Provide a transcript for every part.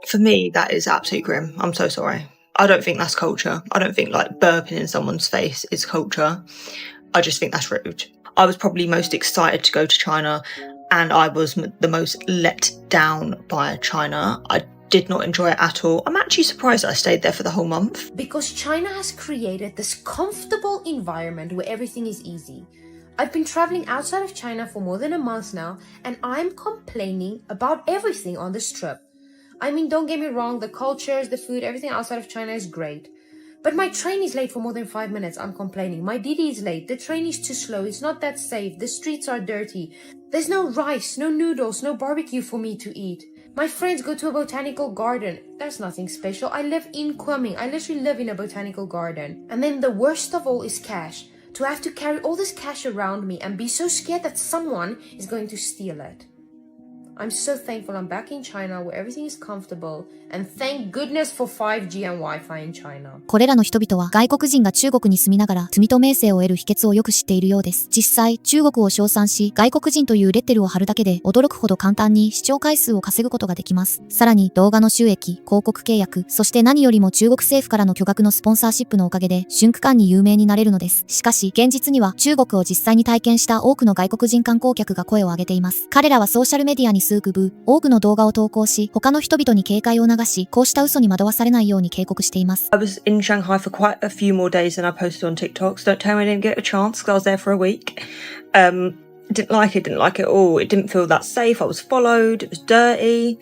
For me, that is absolutely grim. I'm so sorry. I don't think that's culture. I don't think like burping in someone's face is culture. I just think that's rude. I was probably most excited to go to China, and I was the most let down by China. I did not enjoy it at all. I'm actually surprised that I stayed there for the whole month. Because China has created this comfortable environment where everything is easy. I've been traveling outside of China for more than a month now, and I'm complaining about everything on this trip. I mean, don't get me wrong, the cultures, the food, everything outside of China is great. But my train is late for more than 5 minutes, I'm complaining. My Didi is late, the train is too slow, it's not that safe, the streets are dirty. There's no rice, no noodles, no barbecue for me to eat. My friends go to a botanical garden. There's nothing special. I live in Kunming. I literally live in a botanical garden. And then the worst of all is cash. To have to carry all this cash around me and be so scared that someone is going to steal it. I'm so thankful I'm back in China where everything is comfortable, and thank goodness for 5G and Wi-Fi in China. これらの人々は外国人が中国に住みながら罪と名声を得る秘訣をよく知っているようです。実際、中国を称賛し、外国人というレッテルを貼るだけで驚くほど簡単に視聴回数を稼ぐことができます。さらに動画の収益、広告契約、そして何よりも中国政府からの巨額のスポンサーシップのおかげで瞬間に有名になれるのです。しかし、現実には中国を実際に体験した多くの外国人観光客が声を上げています。彼らはソーシャルメディアに数工夫、多くの動画を投稿し、他の人々に警戒を流し、こうした嘘に惑わされないように警告しています。I was in Shanghai for quite a few more days than I posted on TikTok, so don't tell me I didn't get a chance because I was there for a week. Didn't like it at all. It didn't feel that safe. I was followed. It was dirty.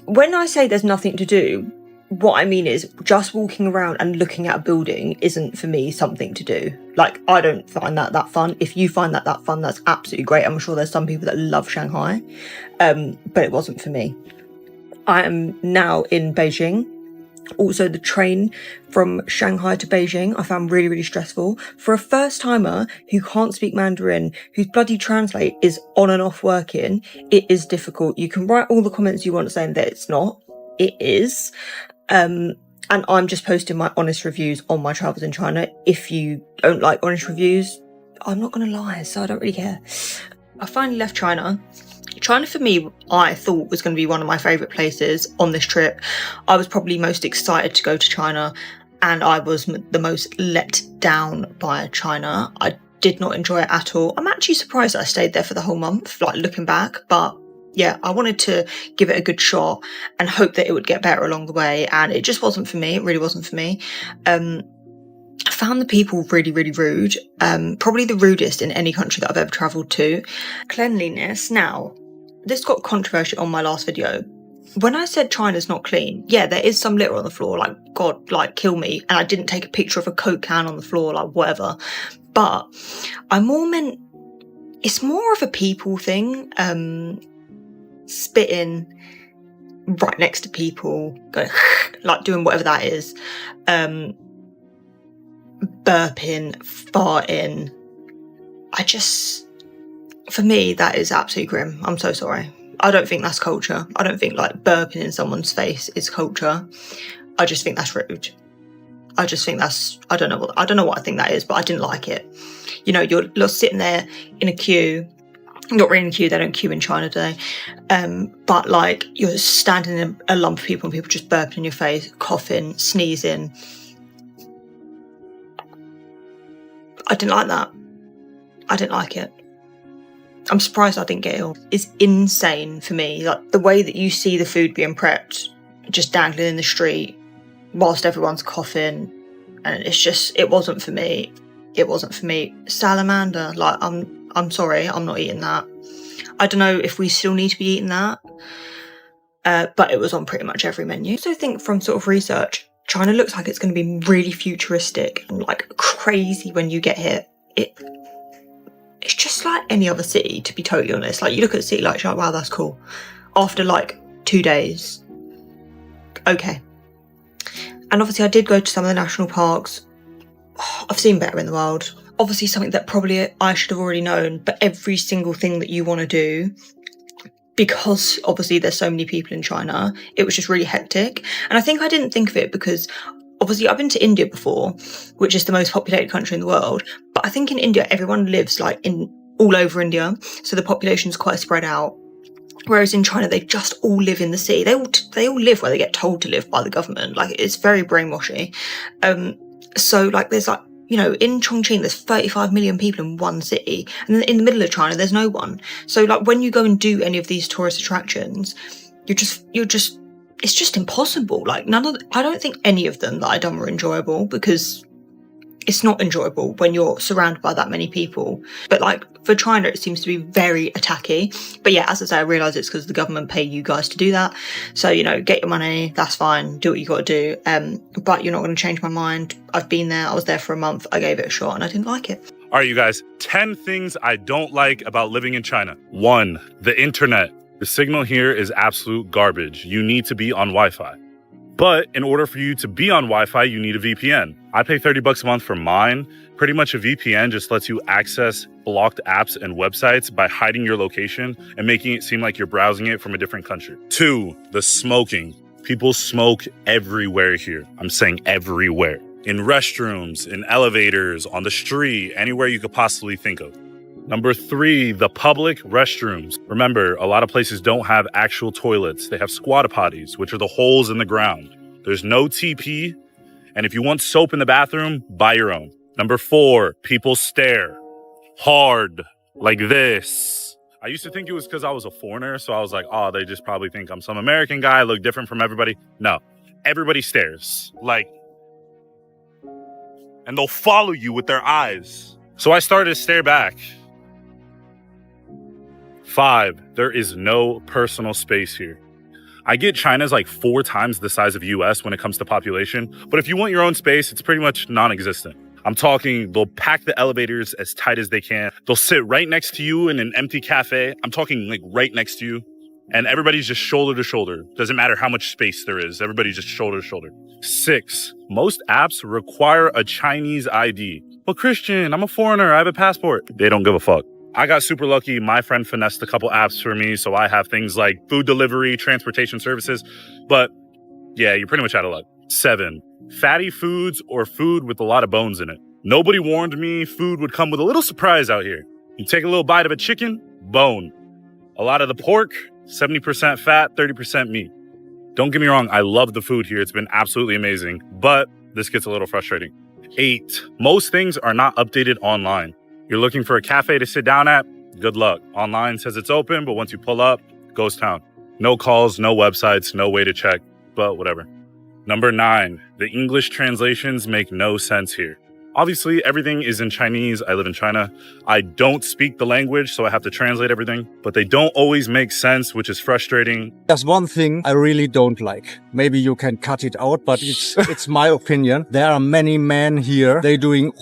When I say there's nothing to do, what I mean is just walking around and looking at a building isn't for me something to do. Like, I don't find that fun. If you find that fun, that's absolutely great. I'm sure there's some people that love Shanghai, but it wasn't for me. I am now in Beijing. Also, the train from Shanghai to Beijing I found really, really stressful. For a first timer who can't speak Mandarin, whose bloody translate is on and off working, it is difficult. You can write all the comments you want saying that it's not. It is. And I'm just posting my honest reviews on my travels in China. If you don't like honest reviews, I'm not going to lie, so I don't really care. I finally left China. China for me, I thought was going to be one of my favourite places on this trip. I was probably most excited to go to China, and I was the most let down by China. I did not enjoy it at all. I'm actually surprised that I stayed there for the whole month, like looking back, but yeah, I wanted to give it a good shot and hope that it would get better along the way, and it just wasn't for me. It really wasn't for me. I found the people really, really rude. Probably the rudest in any country that I've ever travelled to. Cleanliness. Now, this got controversial on my last video. When I said China's not clean, yeah, there is some litter on the floor, like, God, like, kill me. And I didn't take a picture of a Coke can on the floor, like, whatever. But I more meant, it's more of a people thing. Spitting right next to people, going like doing whatever that is, burping, farting. For me, that is absolutely grim. I'm so sorry. I don't think that's culture. I don't think like burping in someone's face is culture. I just think that's rude. I just think that's, I don't know what I think that is, but I didn't like it. You know, you're sitting there in a queue. Not really in a queue, they don't queue in China, do they? But like, you're standing in a lump of people and people just burping in your face, coughing, sneezing. I didn't like that. I didn't like it. I'm surprised I didn't get ill. It's insane for me. Like, the way that you see the food being prepped, just dangling in the street, whilst everyone's coughing, and it's just, it wasn't for me. It wasn't for me. Salamander, like, I'm sorry, I'm not eating that. I don't know if we still need to be eating that, but it was on pretty much every menu. I also think from sort of research, China looks like it's going to be really futuristic and like crazy when you get here. It's just like any other city, to be totally honest. Like, you look at a city like, wow, that's cool. After like 2 days, okay. And obviously I did go to some of the national parks. I've seen better in the world. Obviously something that probably I should have already known, but every single thing that you want to do, because obviously there's so many people in China, it was just really hectic. And I think I didn't think of it because obviously I've been to India before, which is the most populated country in the world. But I think in India, everyone lives like in all over India. So the population's quite spread out. Whereas in China, they just all live in the city. They all live where they get told to live by the government. Like, it's very brainwashy. So like there's like, in Chongqing, there's 35 million people in one city, and then in the middle of China, there's no one. So like when you go and do any of these tourist attractions, it's just impossible. Like I don't think any of them that I done were enjoyable, because it's not enjoyable when you're surrounded by that many people. But like for China, it seems to be very attacky. But yeah, as I say, I realise it's because the government pay you guys to do that. So, get your money, that's fine, do what you got to do. But you're not going to change my mind. I've been there, I was there for a month, I gave it a shot and I didn't like it. All right, you guys, 10 things I don't like about living in China. 1, the internet. The signal here is absolute garbage. You need to be on Wi-Fi. But in order for you to be on Wi-Fi, you need a VPN. I pay $30 a month for mine. Pretty much a VPN just lets you access blocked apps and websites by hiding your location and making it seem like you're browsing it from a different country. 2, the smoking. People smoke everywhere here. I'm saying everywhere. In restrooms, in elevators, on the street, anywhere you could possibly think of. Number 3, the public restrooms. Remember, a lot of places don't have actual toilets. They have squatter potties, which are the holes in the ground. There's no TP, and if you want soap in the bathroom, buy your own. Number 4, people stare hard, like this. I used to think it was because I was a foreigner, so I was like, oh, they just probably think I'm some American guy, I look different from everybody. No, everybody stares, and they'll follow you with their eyes. So I started to stare back. 5, there is no personal space here. I get China's like 4 times the size of US when it comes to population, but if you want your own space, it's pretty much non-existent. I'm talking, they'll pack the elevators as tight as they can. They'll sit right next to you in an empty cafe. I'm talking like right next to you. And everybody's just shoulder to shoulder. Doesn't matter how much space there is. Everybody's just shoulder to shoulder. 6, most apps require a Chinese ID. Well, Christian, I'm a foreigner. I have a passport. They don't give a fuck. I got super lucky. My friend finessed a couple apps for me, so I have things like food delivery, transportation services. But yeah, you're pretty much out of luck. 7, fatty foods or food with a lot of bones in it. Nobody warned me food would come with a little surprise out here. You take a little bite of a chicken, bone. A lot of the pork, 70% fat, 30% meat. Don't get me wrong, I love the food here. It's been absolutely amazing, but this gets a little frustrating. 8, most things are not updated online. You're looking for a cafe to sit down at? Good luck. Online says it's open, but once you pull up, ghost town. No calls, no websites, no way to check, but whatever. Number 9, the English translations make no sense here. Obviously, everything is in Chinese. I live in China. I don't speak the language, so I have to translate everything, but they don't always make sense, which is frustrating. There's one thing I really don't like. Maybe you can cut it out, but it's my opinion. There are many men here. They're doing...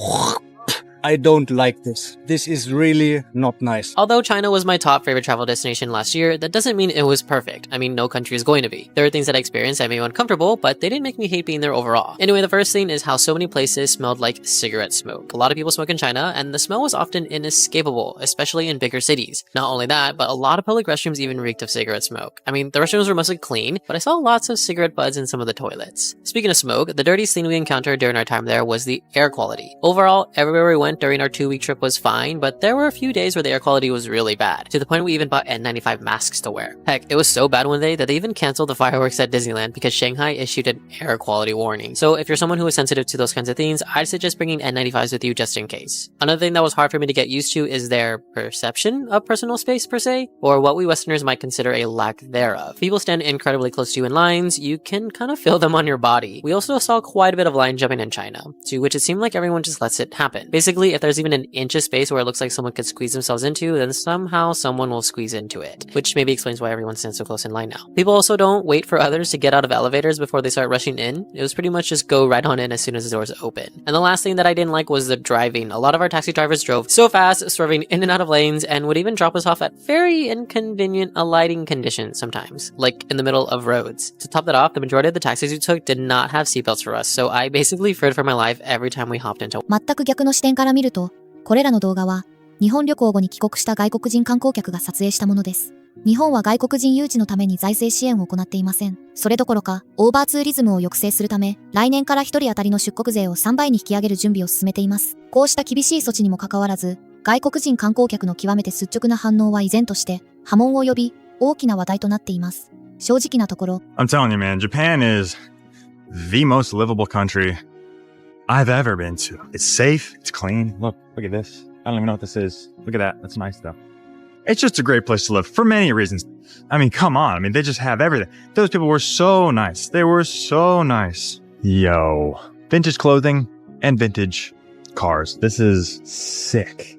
I don't like this. This is really not nice. Although China was my top favorite travel destination last year, that doesn't mean it was perfect. I mean, no country is going to be. There are things that I experienced that made me uncomfortable, but they didn't make me hate being there overall. Anyway, the first thing is how so many places smelled like cigarette smoke. A lot of people smoke in China, and the smell was often inescapable, especially in bigger cities. Not only that, but a lot of public restrooms even reeked of cigarette smoke. I mean, the restrooms were mostly clean, but I saw lots of cigarette butts in some of the toilets. Speaking of smoke, the dirtiest thing we encountered during our time there was the air quality. Overall, everywhere we went during our 2-week trip was fine, but there were a few days where the air quality was really bad, to the point we even bought N95 masks to wear. Heck, it was so bad one day that they even canceled the fireworks at Disneyland because Shanghai issued an air quality warning. So if you're someone who is sensitive to those kinds of things, I'd suggest bringing N95s with you just in case. Another thing that was hard for me to get used to is their perception of personal space per se, or what we Westerners might consider a lack thereof. People stand incredibly close to you in lines, you can kind of feel them on your body. We also saw quite a bit of line jumping in China, to which it seemed like everyone just lets it happen. Basically, if there's even an inch of space where it looks like someone could squeeze themselves into, then somehow someone will squeeze into it, which maybe explains why everyone stands so close in line now. People also don't wait for others to get out of elevators before they start rushing in. It was pretty much just go right on in as soon as the doors open. And the last thing that I didn't like was the driving. A lot of our taxi drivers drove so fast, swerving in and out of lanes, and would even drop us off at very inconvenient alighting conditions sometimes, like in the middle of roads. To top that off, the majority of the taxis we took did not have seatbelts for us, so I basically feared for my life every time we hopped into one. 全く逆の視点から見ると、これらの動画は、日本旅行後に帰国した外国人観光客が撮影したものです。日本は外国人誘致のために財政支援を行っていません。それどころか、オーバーツーリズムを抑制するため、来年から1人当たりの出国税を3倍に引き上げる準備を進めています。こうした厳しい措置にもかかわらず、外国人観光客の極めて率直な反応は依然として波紋を呼び、大きな話題となっています。正直なところ、I'm telling you, man, Japan is the most livable country I've ever been to. It's safe, it's clean. Look at this. I don't even know what this is. Look at that. That's nice stuff. It's just a great place to live for many reasons. I mean, come on. I mean, they just have everything. Those people were so nice. They were so nice. Yo. Vintage clothing and vintage cars. This is sick.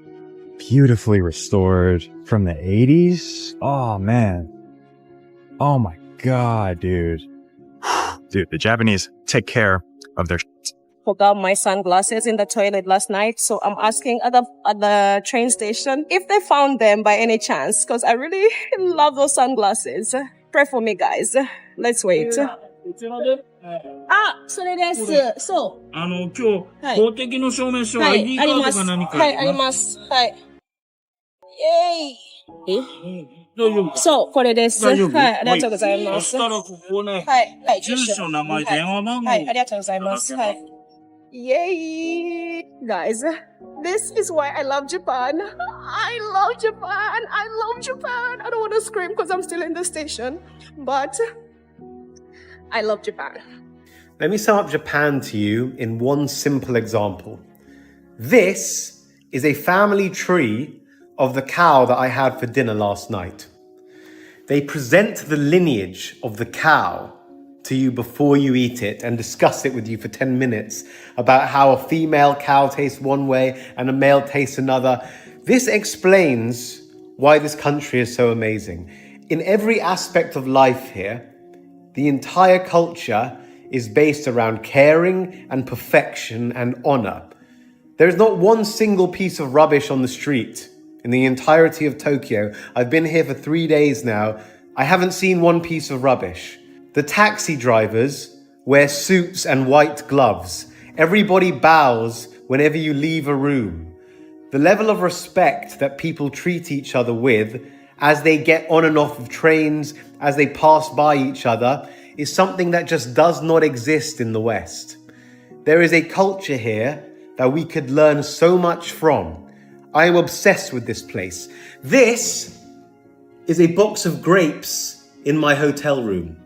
Beautifully restored from the 80s. Oh, man. Oh my God, dude. Dude, the Japanese take care of their shit. Forgot my sunglasses in the toilet last night, so I'm asking at the train station if they found them by any chance, because I really love those sunglasses. Pray for me, guys. Let's wait. あ、それです。そう。今日、公的の証明書、ID カードか何か。はい、あります。はい。イェーイ。大丈夫。そう、これです。大丈夫。はい、ありがとうございます。そしたらここね、はい、住所、名前、電話番号。はい、ありがとうございます。はい。Yay! Guys, this is why I love Japan. I love Japan. I love Japan. I don't want to scream because I'm still in the station, but I love Japan. Let me sum up Japan to you in one simple example. This is a family tree of the cow that I had for dinner last night. They present the lineage of the cow to you before you eat it and discuss it with you for 10 minutes about how a female cow tastes one way and a male tastes another. This explains why this country is so amazing. In every aspect of life here, the entire culture is based around caring and perfection and honor. There is not one single piece of rubbish on the street in the entirety of Tokyo. I've been here for 3 days now. I haven't seen one piece of rubbish. The taxi drivers wear suits and white gloves. Everybody bows whenever you leave a room. The level of respect that people treat each other with as they get on and off of trains, as they pass by each other, is something that just does not exist in the West. There is a culture here that we could learn so much from. I am obsessed with this place. This is a box of grapes in my hotel room.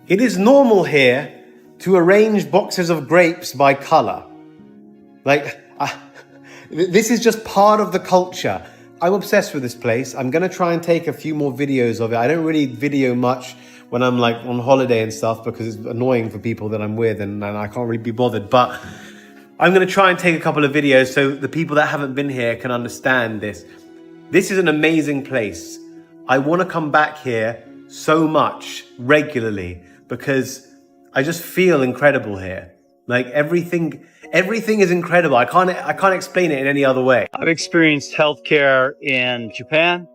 It is normal here to arrange boxes of grapes by color. This is just part of the culture. I'm obsessed with this place. I'm going to try and take a few more videos of it. I don't really video much when I'm like on holiday and stuff because it's annoying for people that I'm with and I can't really be bothered. But I'm going to try and take a couple of videos so the people that haven't been here can understand this. This is an amazing place. I want to come back here so much regularly because I just feel incredible here. Like everything is incredible. I can't explain it in any other way. I've experienced healthcare in Japan,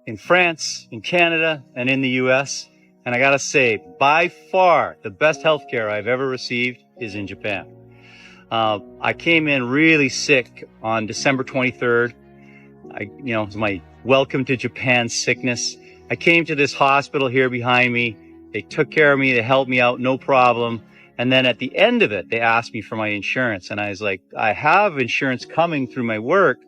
in France, in Canada, and in the US. And I gotta say, by far, the best healthcare I've ever received is in Japan. I came in really sick on December 23rd. It was my welcome to Japan sickness. I came to this hospital here behind me. They took care of me. They helped me out, no problem. And then at the end of it, they asked me for my insurance. And I was like, I have insurance coming through my work,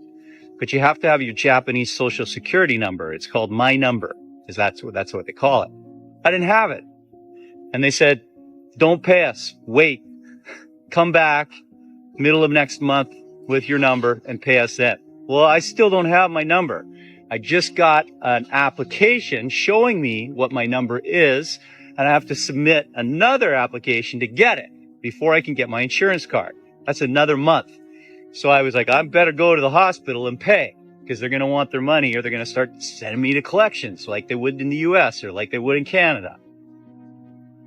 but you have to have your Japanese social security number. It's called My Number, because that's what they call it. I didn't have it. And they said, don't pay us. Wait. Come back middle of next month with your number and pay us then. Well, I still don't have my number. I just got an application showing me what my number is, and I have to submit another application to get it before I can get my insurance card. That's another month. So I was like, I better go to the hospital and pay because they're going to want their money or they're going to start sending me to collections like they would in the US or like they would in Canada.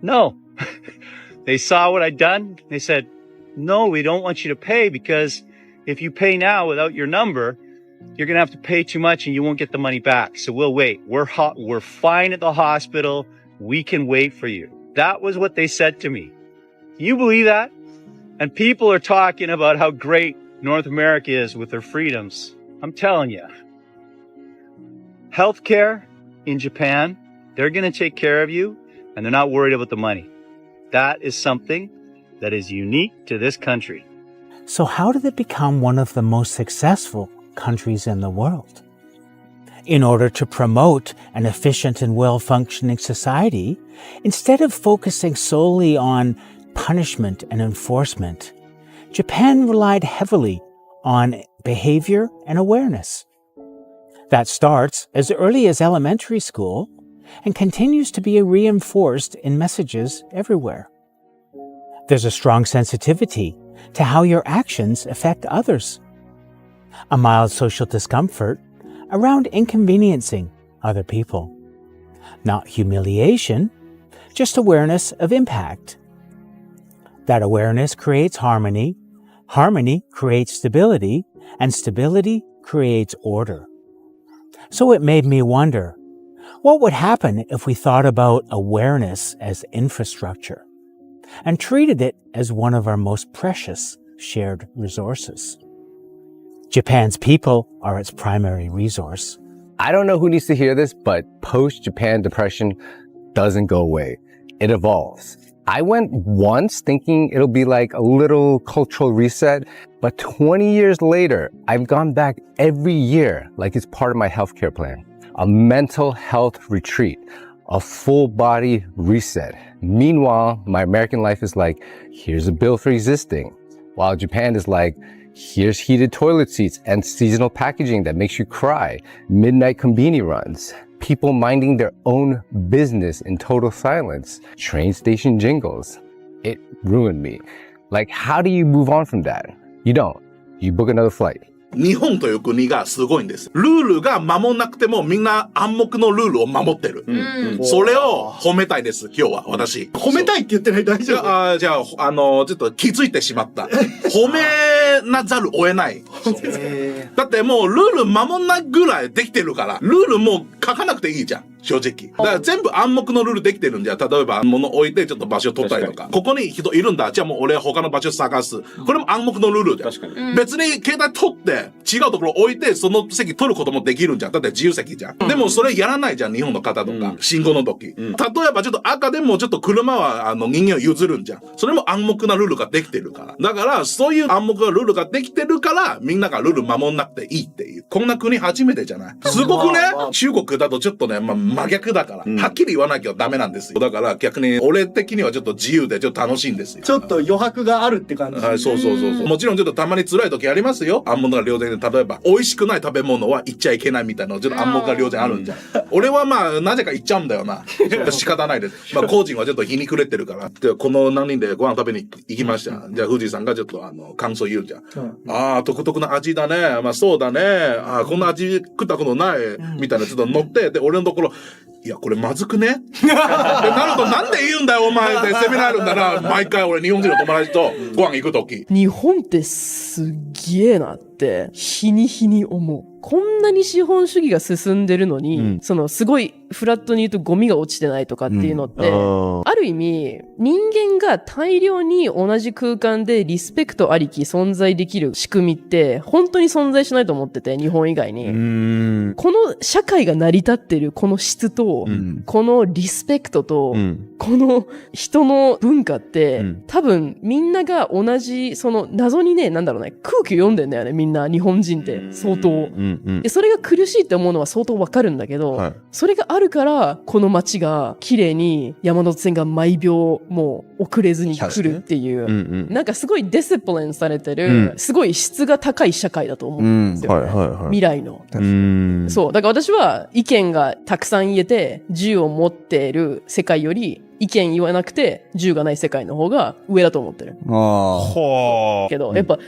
No. They saw what I'd done. They said, no, we don't want you to pay because if you pay now without your number, you're going to have to pay too much and you won't get the money back. So we'll wait. We're fine at the hospital. We can wait for you. That was what they said to me. Can you believe that? And people are talking about how great North America is with their freedoms. I'm telling you. Healthcare in Japan, they're going to take care of you and they're not worried about the money. That is something that is unique to this country. So how did it become one of the most successful countries in the world? In order to promote an efficient and well-functioning society, instead of focusing solely on punishment and enforcement, Japan relied heavily on behavior and awareness. That starts as early as elementary school and continues to be reinforced in messages everywhere. There's a strong sensitivity to how your actions affect others. A mild social discomfort around inconveniencing other people. Not humiliation, just awareness of impact. That awareness creates harmony, harmony creates stability, and stability creates order. So it made me wonder, what would happen if we thought about awareness as infrastructure and treated it as one of our most precious shared resources? Japan's people are its primary resource. I don't know who needs to hear this, but post-Japan depression doesn't go away. It evolves. I went once thinking it'll be like a little cultural reset, but 20 years later, I've gone back every year like it's part of my healthcare plan. A mental health retreat, a full body reset. Meanwhile, my American life is like, here's a bill for existing. While Japan is like, here's heated toilet seats and seasonal packaging that makes you cry. Midnight konbini runs. People minding their own business in total silence. Train station jingles. It ruined me. Like, how do you move on from that? You don't. You book another flight. 日本という国がすごいんです。ルールが守んなくてもみんな暗黙のルールを守ってる。それを褒めたいです、今日は私。褒めたいって言ってない大丈夫？じゃあ、ちょっと気づいてしまった。褒めなざるを得ない。だってもうルール守んないぐらいできてるから、ルールもう書かなくていいじゃん。正直。だから全部暗黙のルールできてるんじゃ、例えば物置いてちょっと場所取ったりとか。ここに人いるんだ。じゃあもう俺他の場所探す。これも暗黙のルールじゃん。確かに。別に携帯取って違うところ置いてその席取ることもできるんじゃん。だって自由席じゃん。でもそれやらないじゃん、日本の方とか。信号の時。例えばちょっと赤でもちょっと車は人間を譲るんじゃん。それも暗黙なルールができてるから。だからそういう暗黙なルールができてるからみんながルール守んなくていいっていう。こんな国初めてじゃない。すごくね、中国だとちょっとね、真逆だから。はっきり言わなきゃダメなんですよ。だから逆に俺的にはちょっと自由でちょっと楽しいんですよ。ちょっと余白があるって感じ。はい、そう。もちろんちょっとたまに辛い時ありますよ。暗黙が両然で、例えば美味しくない食べ物は言っちゃいけないみたいなちょっと暗黙が両然あるんじゃん。俺はまあなぜか言っちゃうんだよな。仕方ないです。まあ個人はちょっとひにくれてるから。でこの何人でご飯食べに行きました。じゃあ藤井さんがちょっと感想言うじゃん。ああ独特な味だね。まあそうだね。ああこんな味食ったことないみたいなちょっと乗ってで俺のところ。いや、これまずくねってなると、なんで言うんだよ、お前って責められるんだな。毎回俺、日本人の友達とご飯行くとき。日本ってすげえなって、日に日に思う。こんなに資本主義が進んでるのに、すごいフラットに言うとゴミが落ちてないとかっていうのって、ある意味、人間が大量に同じ空間でリスペクトありき存在できる仕組みって、本当に存在しないと思ってて、日本以外に。この社会が成り立ってるこの質と、このリスペクトと、この人の文化って、多分みんなが同じ、謎にね、空気読んでんだよね、みんな、日本人って、相当。でそれが苦しいって思うのは相当わかるんだけど、それがあるからこの街が綺麗に山手線が毎秒もう遅れずに来るっていう、なんかすごいディシプリンされてる、すごい質が高い社会だと思うんですよ、未来の。そうだから私は意見がたくさん言えて銃を持っている世界より意見言わなくて銃がない世界の方が上だと思ってる。けどやっぱ